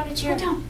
did you go down?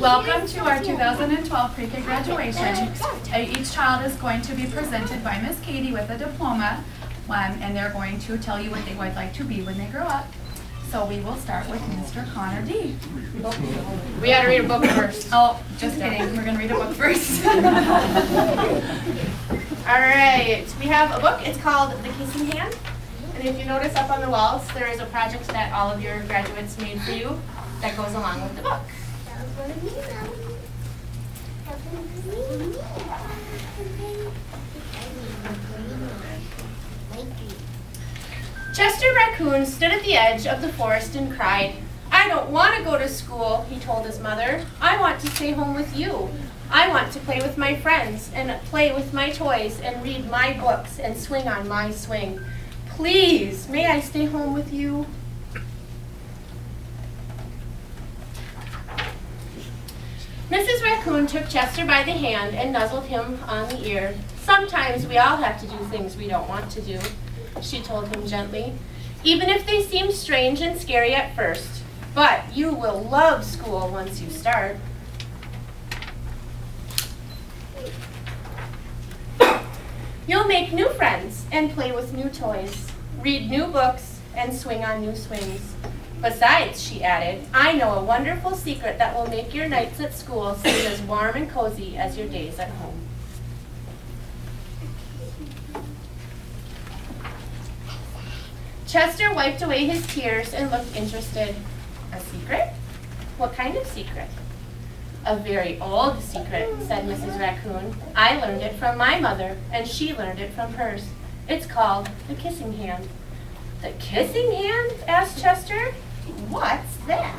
Welcome to our 2012 pre-K graduation. Each child is going to be presented by Miss Katie with a diploma, and they're going to tell you what they would like to be when they grow up. So we will start with Mr. Connor D. We gotta read a book first. Oh, just kidding. We're going to read a book first. Alright, we have a book. It's called The Kissing Hand. And if you notice up on the walls, there is a project that all of your graduates made for you that goes along with the book. Chester Raccoon stood at the edge of the forest and cried. "I don't want to go to school," he told his mother. "I want to stay home with you. I want to play with my friends and play with my toys and read my books and swing on my swing. Please, may I stay home with you?" Mrs. Raccoon took Chester by the hand and nuzzled him on the ear. "Sometimes we all have to do things we don't want to do," she told him gently, "even if they seem strange and scary at first. But you will love school once you start." "You'll make new friends and play with new toys, read new books, and swing on new swings. Besides," she added, "I know a wonderful secret that will make your nights at school seem as warm and cozy as your days at home." Chester wiped away his tears and looked interested. "A secret? What kind of secret?" "A very old secret," said Mrs. Raccoon. "I learned it from my mother, and she learned it from hers. It's called the kissing hand." "The kissing hand?" asked Chester. "What's that?"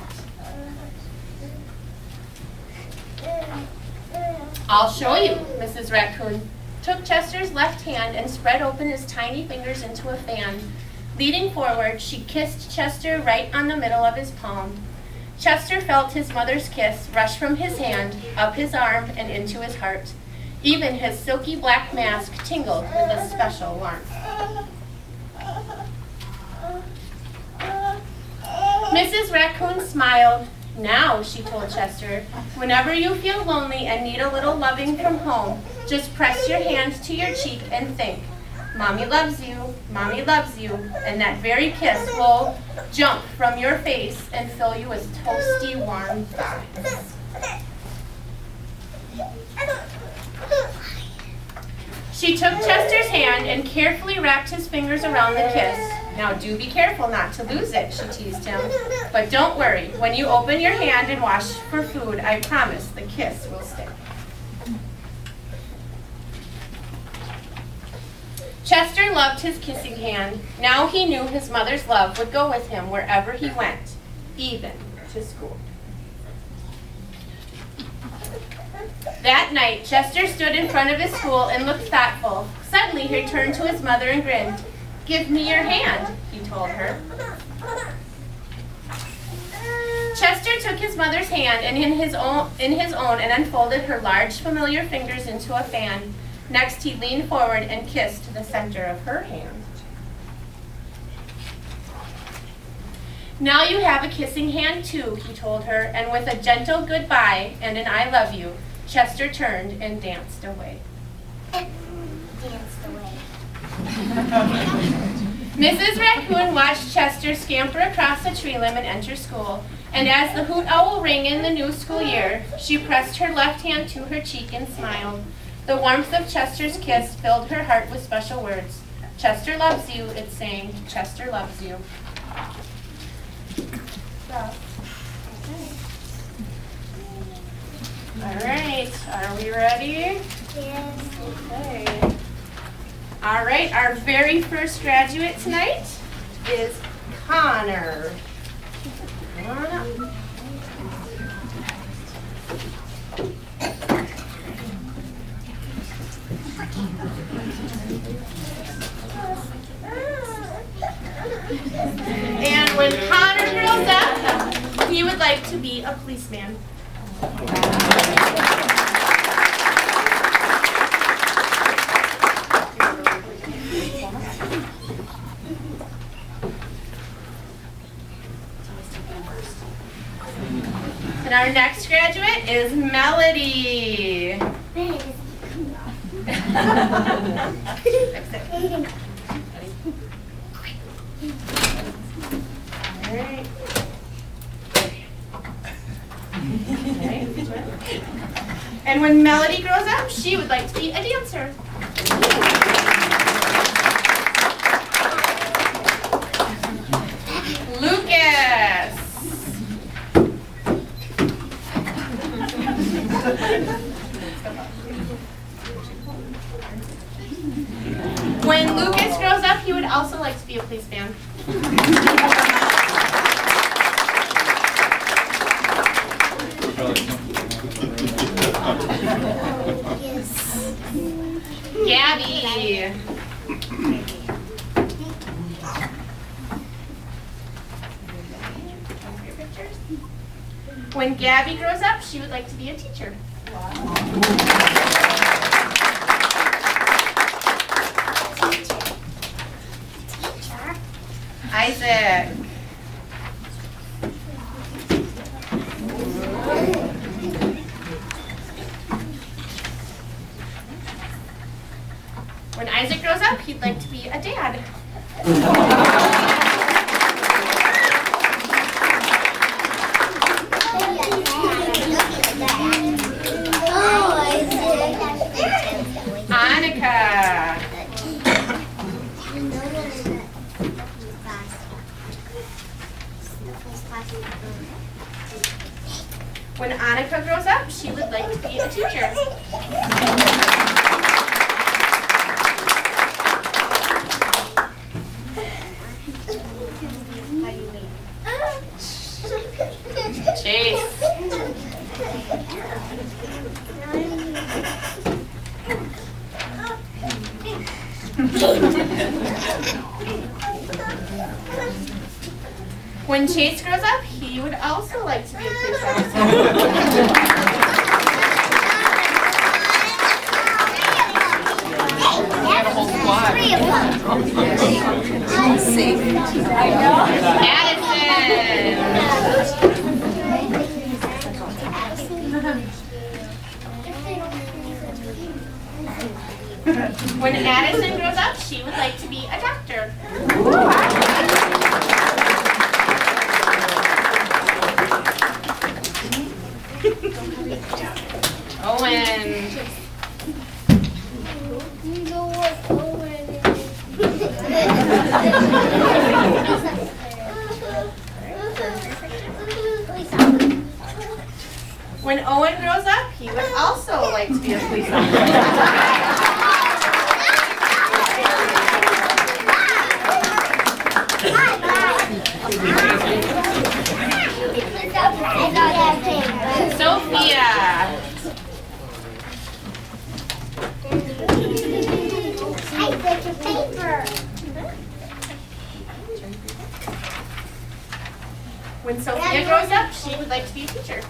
"I'll show you." Mrs. Raccoon took Chester's left hand and spread open his tiny fingers into a fan. Leaning forward, she kissed Chester right on the middle of his palm. Chester felt his mother's kiss rush from his hand, up his arm, and into his heart. Even his silky black mask tingled with a special warmth. Mrs. Raccoon smiled. "Now," she told Chester, "whenever you feel lonely and need a little loving from home, just press your hand to your cheek and think, 'Mommy loves you, Mommy loves you,' and that very kiss will jump from your face and fill you with toasty, warm thighs." She took Chester's hand and carefully wrapped his fingers around the kiss. "Now do be careful not to lose it," she teased him. "But don't worry, when you open your hand and wash for food, I promise the kiss will stay." Chester loved his kissing hand. Now he knew his mother's love would go with him wherever he went, even to school. That night, Chester stood in front of his school and looked thoughtful. Suddenly, he turned to his mother and grinned. "Give me your hand," he told her. Chester took his mother's hand and in his own and unfolded her large, familiar fingers into a fan. Next, he leaned forward and kissed the center of her hand. "Now you have a kissing hand too," he told her, and with a gentle goodbye and an "I love you," Chester turned and danced away. Mrs. Raccoon watched Chester scamper across the tree limb and enter school, and as the hoot owl rang in the new school year, she pressed her left hand to her cheek and smiled. The warmth of Chester's kiss filled her heart with special words. "Chester loves you," it sang. "Chester loves you." All right, are we ready? Yes. Okay. All right, our very first graduate tonight is Connor. Come on up. And when Connor grows up, he would like to be a policeman. is Melody. Alright. And when Melody grows up, she would like to be a dancer. Lucas. When Lucas grows up, he would also like to be a policeman. Gabby. When Gabby grows up, she would like to be a teacher. Isaac. When Isaac grows up, he'd like to be a dad. Annika. When Annika grows up, she would like to be a teacher. Chase. When Chase grows up, he would also like to be a police officer. When Addison grows up, she would like to be a doctor. Owen. When Owen grows up, he would also like to be a police officer. Sophia. When Sophia grows up, she would like to be a teacher.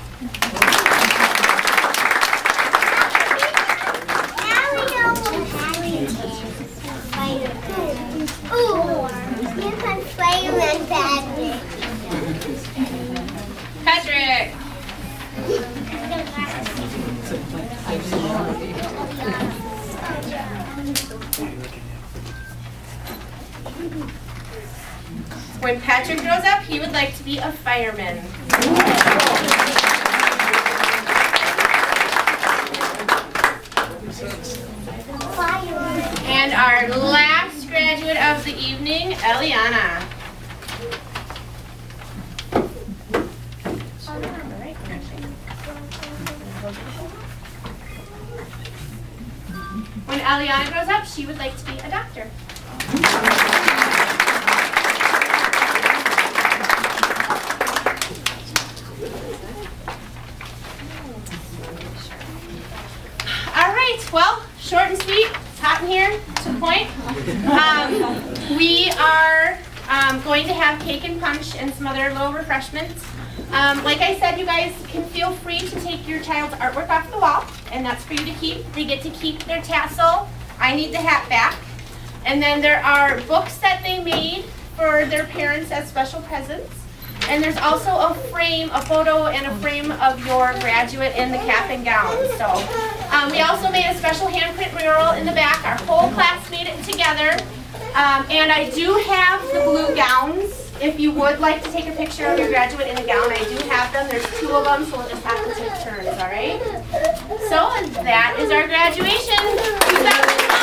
Patrick. When Patrick grows up, he would like to be a fireman. And our last graduate of the evening, Eliana. When Eliana grows up, she would like to be a doctor. All right, well, short and sweet. It's hot in here, to the point. We are going to have cake and punch and some other little refreshments. Like I said, you guys can feel free to take your child's artwork off the wall, and that's for you to keep. They get to keep their tassel. I need the hat back. And then there are books that they made for their parents as special presents. And there's also a frame, a photo and a frame of your graduate in the cap and gown. So we also made a special handprint mural in the back. Our whole class made it together. And I do have the blue gowns. If you would like to take a picture of your graduate in a gown, I do have them. There's 2 of them, so we'll just have to take turns, all right? So that is our graduation.